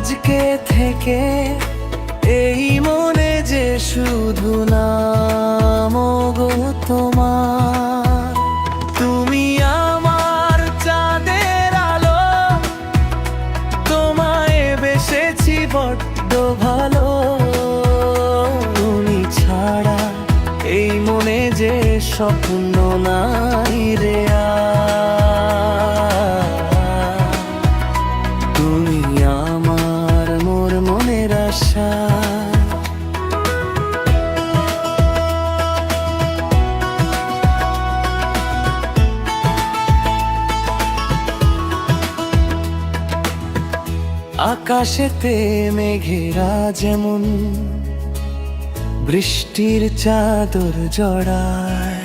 আজকে থেকে এই মনে যে শুধু নাম গো তোমার। তুমি আমার চাঁদের আলো, তোমায় বেসেছি বড্ড ভালো। তুমি ছাড়া এই মনে যে স্বপ্ন নাই রে আর। তুমি আমার মোর মনের আশা। আকাশেতে মেঘেরা যেমন বৃষ্টির চাদর জড়ায়,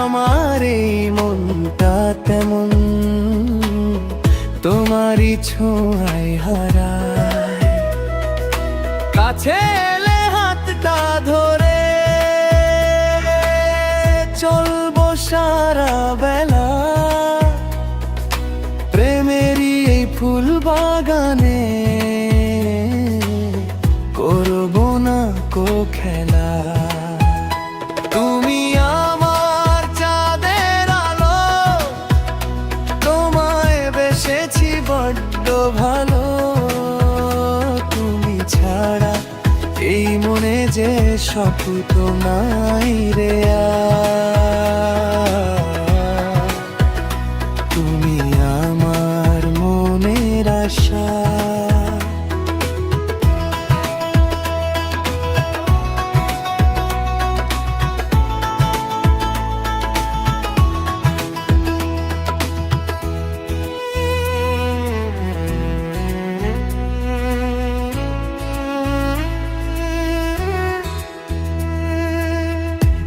আমার এই মনটা তেমন তোমারই ছোঁয়ায় হারায়। কাছে এলে হাতটা ধরে চলবো সারা বেলা, প্রেমেরই এই ফুল বাগানে করবো না কো খেলা। তুমি আমার চাঁদের আলো, তোমায় বেসেছি বড্ড ভালো। তুমি ছাড়া এই মনে যে স্বপ্ন নাই রে আর। তুমি আমার মনের আশা।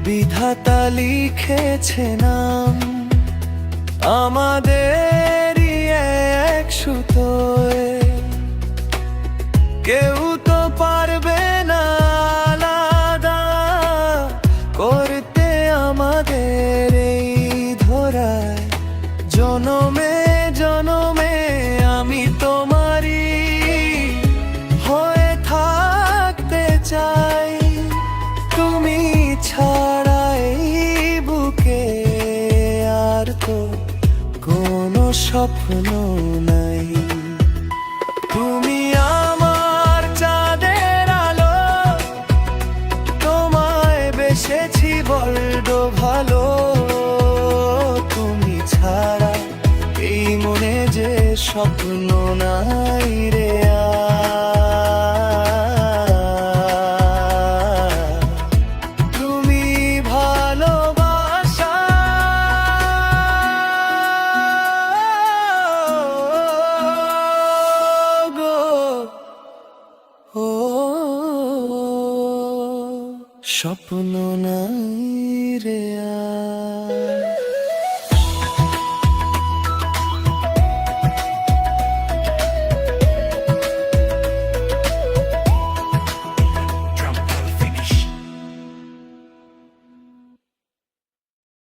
বিধাতা লিখেছে নাম আমাদেরই এক সুতোয়, কেউ তো পারবে না আলাদা করতে আমাদের এই ধরায়। জনমে জনমে আমি তোমারই হয়ে থাকতে চাই। তুমি ছাড়া এই বুকে আর তো কোনো স্বপ্ন নাই। তুমি আমার চাঁদের আলো, তোমায় বেসেছি বড্ড ভালো। তুমি ছাড়া এই মনে যে স্বপ্ন নাই রে আর। তুমি ভালোবাসা গো, ও স্বপ্ন নাই রে।